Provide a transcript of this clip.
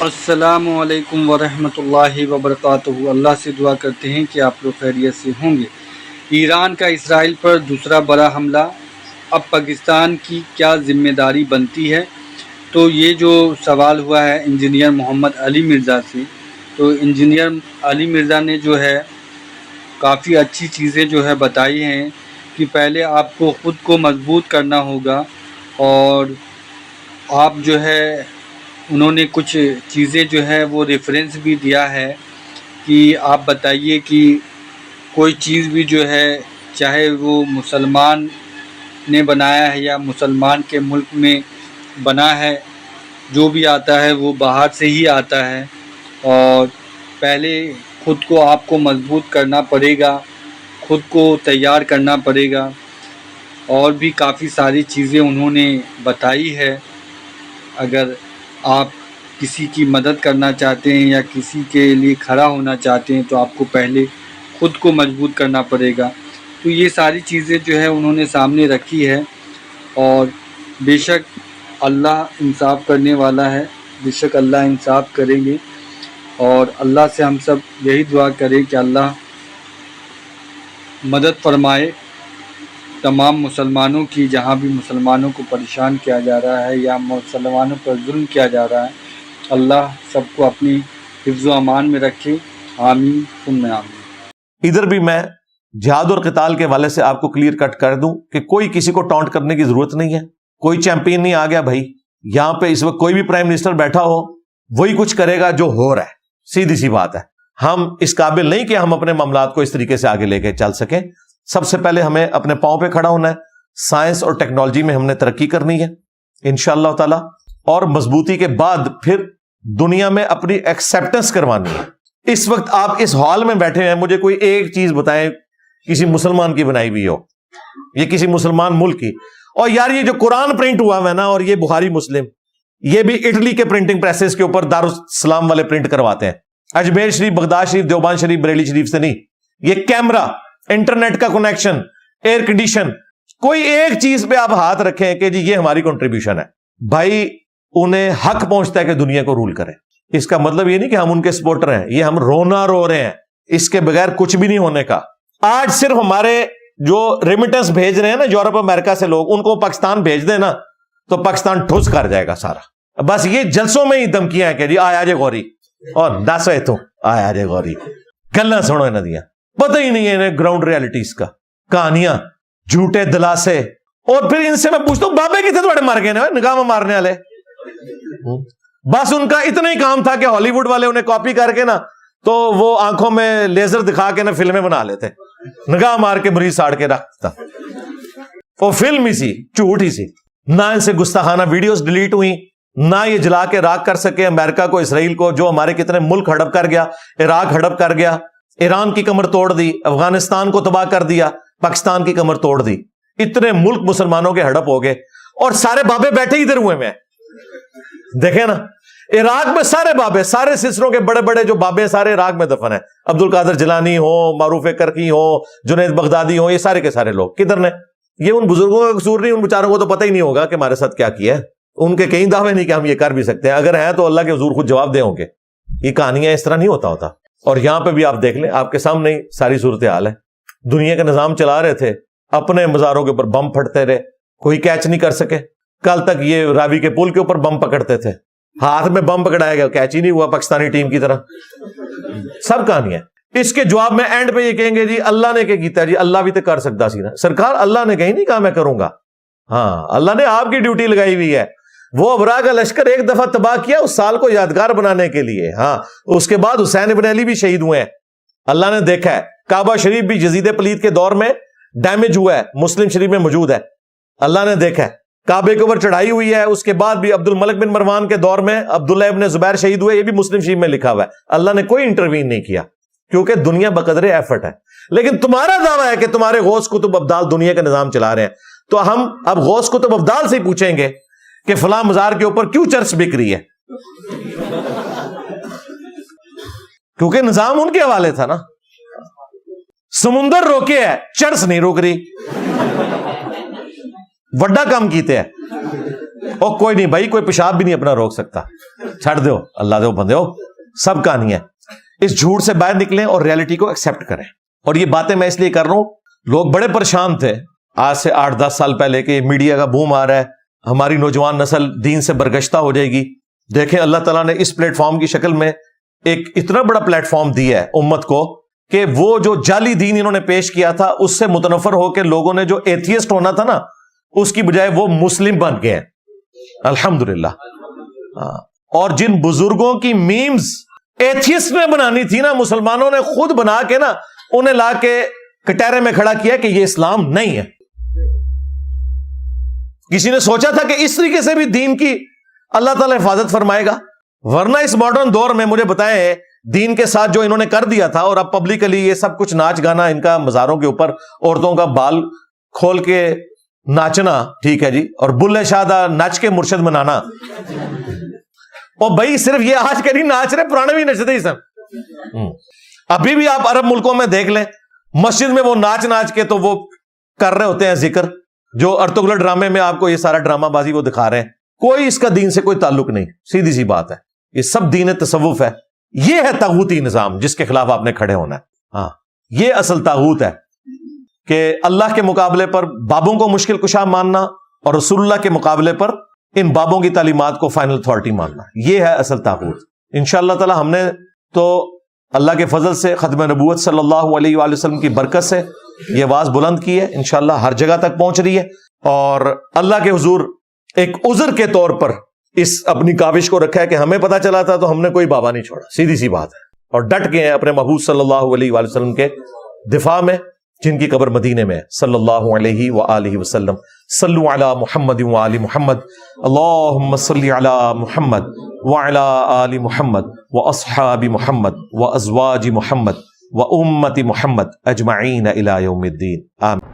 السلام علیکم ورحمۃ اللہ وبرکاتہ۔ اللہ سے دعا کرتے ہیں کہ آپ لوگ خیریت سے ہوں گے۔ ایران کا اسرائیل پر دوسرا بڑا حملہ، اب پاکستان کی کیا ذمہ داری بنتی ہے؟ تو یہ جو سوال ہوا ہے انجینئر محمد علی مرزا سے، تو انجینئر علی مرزا نے جو ہے کافی اچھی چیزیں جو ہے بتائی ہیں کہ پہلے آپ کو خود کو مضبوط کرنا ہوگا، اور آپ جو ہے انہوں نے کچھ چیزیں جو ہے وہ ریفرنس بھی دیا ہے کہ آپ بتائیے کہ کوئی چیز بھی جو ہے چاہے وہ مسلمان نے بنایا ہے یا مسلمان کے ملک میں بنا ہے، جو بھی آتا ہے وہ باہر سے ہی آتا ہے، اور پہلے خود کو آپ کو مضبوط کرنا پڑے گا، خود کو تیار کرنا پڑے گا، اور بھی کافی ساری چیزیں انہوں نے بتائی ہے۔ اگر آپ کسی کی مدد کرنا چاہتے ہیں یا کسی کے لیے کھڑا ہونا چاہتے ہیں تو آپ کو پہلے خود کو مضبوط کرنا پڑے گا۔ تو یہ ساری چیزیں جو ہے انہوں نے سامنے رکھی ہے، اور بے شک اللہ انصاف کرنے والا ہے، بے شک اللہ انصاف کریں گے، اور اللہ سے ہم سب یہی دعا کریں کہ اللہ مدد فرمائے تمام مسلمانوں کی، جہاں بھی مسلمانوں کو پریشان کیا جا رہا ہے یا مسلمانوں پر ظلم کیا جا رہا ہے، اللہ سب کو اپنی حفظ و امان میں رکھے، آمین ثم آمین۔ ادھر بھی میں جہاد اور قتال کے والے سے آپ کو کلیئر کٹ کر دوں کہ کوئی کسی کو ٹانٹ کرنے کی ضرورت نہیں ہے، کوئی چیمپئن نہیں آ گیا بھائی، یہاں پہ اس وقت کوئی بھی پرائم منسٹر بیٹھا ہو وہی کچھ کرے گا جو ہو رہا ہے، سیدھی سی بات ہے۔ ہم اس قابل نہیں کہ ہم اپنے معاملات کو اس طریقے سے آگے لے کے چل سکیں۔ سب سے پہلے ہمیں اپنے پاؤں پہ کھڑا ہونا ہے، سائنس اور ٹیکنالوجی میں ہم نے ترقی کرنی ہے انشاءاللہ تعالی، اور مضبوطی کے بعد پھر دنیا میں اپنی ایکسیپٹنس کروانی ہے۔ اس وقت آپ اس ہال میں بیٹھے ہیں، مجھے کوئی ایک چیز بتائیں کسی مسلمان کی بنائی ہوئی ہو، یہ کسی مسلمان ملک کی، اور یار یہ جو قرآن پرنٹ ہوا ہے نا، اور یہ بخاری مسلم، یہ بھی اٹلی کے پرنٹنگ پریسز کے اوپر دارالسلام والے پرنٹ کرواتے ہیں، اجمیر شریف، بغداد شریف، دیوبند شریف، بریلی شریف سے نہیں۔ یہ کیمرہ، انٹرنیٹ کا کنیکشن، ایئر کنڈیشن، کوئی ایک چیز پہ آپ ہاتھ رکھیں کہ جی یہ ہماری کنٹریبیوشن ہے، بھائی انہیں حق پہنچتا ہے کہ دنیا کو رول کریں۔ اس کا مطلب یہ نہیں کہ ہم ان کے سپورٹر ہیں، یہ ہم رونا رو رہے ہیں، اس کے بغیر کچھ بھی نہیں ہونے کا۔ آج صرف ہمارے جو ریمیٹنس بھیج رہے ہیں نا یورپ امریکہ سے لوگ، ان کو پاکستان بھیج دیں نا تو پاکستان ٹھوس کر جائے گا سارا۔ بس یہ جلسوں میں ہی دھمکیاں ہیں کہ جی آیا جے غوری، اور دس ہے تو آیا جے غوری، گلاں سنو انہاں دیاں، پتہ ہی نہیں ہے انہیں گراؤنڈ ریالٹیز کا، کہانیاں، جھوٹے دلاسے۔ اور پھر ان سے میں پوچھتا ہوں بابے کتنے تھوڑے مر گئے نا نگاہ میں مارنے والے؟ بس ان کا اتنا ہی کام تھا کہ ہالی ووڈ والے انہیں کاپی کر کے نا تو وہ آنکھوں میں لیزر دکھا کے نا فلمیں بنا لیتے، نگاہ مار کے مریض ساڑ کے رکھتا، وہ فلم ہی سی، جھوٹ ہی سی۔ نہ ان سے گستاخانہ ویڈیوز ڈیلیٹ ہوئی، نہ یہ جلا کے راکھ کر سکے امریکہ کو، اسرائیل کو، جو ہمارے کتنے ملک ہڑپ کر گیا، عراق ہڑپ کر گیا، ایران کی کمر توڑ دی، افغانستان کو تباہ کر دیا، پاکستان کی کمر توڑ دی، اتنے ملک مسلمانوں کے ہڑپ ہو گئے، اور سارے بابے بیٹھے ادھر ہوئے میں دیکھیں نا، عراق میں سارے بابے، سارے سسروں کے بڑے بڑے جو بابے سارے عراق میں دفن ہیں، عبد القادر جیلانی ہو، معروف کرکی ہو، جنید بغدادی ہو، یہ سارے کے سارے لوگ کدھر نے؟ یہ ان بزرگوں کا قصور نہیں، ان بیچاروں کو تو پتہ ہی نہیں ہوگا کہ ہمارے ساتھ کیا کیا ہے، ان کے کئی دعوے نہیں کہ ہم یہ کر بھی سکتے ہیں، اگر ہیں تو اللہ کے حضور خود جواب دے ہوں گے۔ یہ کہانیاں اس طرح نہیں ہوتا۔ اور یہاں پہ بھی آپ دیکھ لیں، آپ کے سامنے ہی ساری صورتحال ہے، دنیا کا نظام چلا رہے تھے، اپنے مزاروں کے اوپر بم پھٹتے رہے، کوئی کیچ نہیں کر سکے۔ کل تک یہ راوی کے پل کے اوپر بم پکڑتے تھے، ہاتھ میں بم پکڑایا گیا، کیچ ہی نہیں ہوا پاکستانی ٹیم کی طرح، سب کہانیاں۔ اس کے جواب میں اینڈ پہ یہ کہیں گے جی اللہ نے کیا کیتا، جی اللہ بھی تو کر سکتا سی نا سرکار، اللہ نے کہیں نہیں کہا میں کروں گا، ہاں اللہ نے آپ کی ڈیوٹی لگائی ہوئی ہے۔ وہ ابرا کا لشکر ایک دفعہ تباہ کیا اس سال کو یادگار بنانے کے لیے، ہاں اس کے بعد حسین ابن علی بھی شہید ہوئے ہیں، اللہ نے دیکھا ہے۔ کعبہ شریف بھی یزید پلید کے دور میں ڈیمیج ہوا ہے، مسلم شریف میں موجود ہے، اللہ نے دیکھا ہے۔ کعبے کے اوپر چڑھائی ہوئی ہے، اس کے بعد بھی عبد الملک بن مروان کے دور میں عبداللہ ابن زبیر شہید ہوئے، یہ بھی مسلم شریف میں لکھا ہوا ہے، اللہ نے کوئی انٹروین نہیں کیا، کیونکہ دنیا بقدر ایفرٹ ہے۔ لیکن تمہارا دعویٰ ہے کہ تمہارے غوث کتب ابدال دنیا کا نظام چلا رہے ہیں، تو ہم اب غوث کتب ابدال سے ہی پوچھیں گے کہ فلاں مزار کے اوپر کیوں چرس بک رہی ہے، کیونکہ نظام ان کے حوالے تھا نا۔ سمندر روکے ہے، چرس نہیں روک رہی، وڈا کام کیتے ہیں، اور کوئی نہیں بھائی، کوئی پیشاب بھی نہیں اپنا روک سکتا، چھڑ دو، اللہ دے بندے ہو، سب کہانی ہے۔ اس جھوٹ سے باہر نکلیں اور ریالٹی کو ایکسپٹ کریں۔ اور یہ باتیں میں اس لیے کر رہا ہوں، لوگ بڑے پریشان تھے آج سے 8-10 سال پہلے کہ میڈیا کا بوم آ رہا ہے، ہماری نوجوان نسل دین سے برگشتہ ہو جائے گی۔ دیکھیں اللہ تعالیٰ نے اس پلیٹ فارم کی شکل میں ایک اتنا بڑا پلیٹ فارم دیا ہے امت کو کہ وہ جو جعلی دین انہوں نے پیش کیا تھا اس سے متنفر ہو کے لوگوں نے جو ایتھیسٹ ہونا تھا نا، اس کی بجائے وہ مسلم بن گئے ہیں، الحمدللہ۔ اور جن بزرگوں کی میمز ایتھیسٹ نے بنانی تھی نا، مسلمانوں نے خود بنا کے نا انہیں لا کے کٹہرے میں کھڑا کیا کہ یہ اسلام نہیں ہے۔ کسی نے سوچا تھا کہ اس طریقے سے بھی دین کی اللہ تعالیٰ حفاظت فرمائے گا؟ ورنہ اس ماڈرن دور میں مجھے بتائیں دین کے ساتھ جو انہوں نے کر دیا تھا، اور اب پبلکلی یہ سب کچھ ناچ گانا، ان کا مزاروں کے اوپر عورتوں کا بال کھول کے ناچنا، ٹھیک ہے جی، اور بلے شادہ ناچ کے مرشد منانا۔ اور بھائی صرف یہ آج کے نہیں ناچ رہے، پرانے بھی نچتے ہی سب۔ ابھی بھی آپ عرب ملکوں میں دیکھ لیں، مسجد میں وہ ناچ کے تو وہ کر رہے ہوتے ہیں ذکر، جو ارطغرل ڈرامے میں آپ کو یہ سارا ڈرامہ بازی وہ دکھا رہے ہیں، کوئی اس کا دین سے کوئی تعلق نہیں، سیدھی سی بات ہے، یہ سب دین تصوف ہے۔ یہ ہے طاغوتی نظام جس کے خلاف آپ نے کھڑے ہونا ہے۔ ہاں، یہ اصل طاغوت ہے کہ اللہ کے مقابلے پر بابوں کو مشکل کشا ماننا اور رسول اللہ کے مقابلے پر ان بابوں کی تعلیمات کو فائنل اتھارٹی ماننا، یہ ہے اصل طاغوت۔ انشاءاللہ تعالی ہم نے تو اللہ کے فضل سے ختم نبوت صلی اللہ علیہ وآلہ وسلم کی برکت سے یہ آواز بلند کی ہے، انشاءاللہ ہر جگہ تک پہنچ رہی ہے، اور اللہ کے حضور ایک عذر کے طور پر اس اپنی کاوش کو رکھا ہے کہ ہمیں پتا چلا تھا تو ہم نے کوئی بابا نہیں چھوڑا، سیدھی سی بات ہے، اور ڈٹ گئے ہیں اپنے محبوب صلی اللہ علیہ وآلہ وسلم کے دفاع میں، جن کی قبر مدینے میں ہے، صلی اللہ علیہ وآلہ وسلم۔ صلو علی محمد وآل محمد، اللہم صلی علی محمد وعلی آل محمد واصحاب محمد وازواج محمد وامت محمد اجمعین الی یوم الدین، آمین۔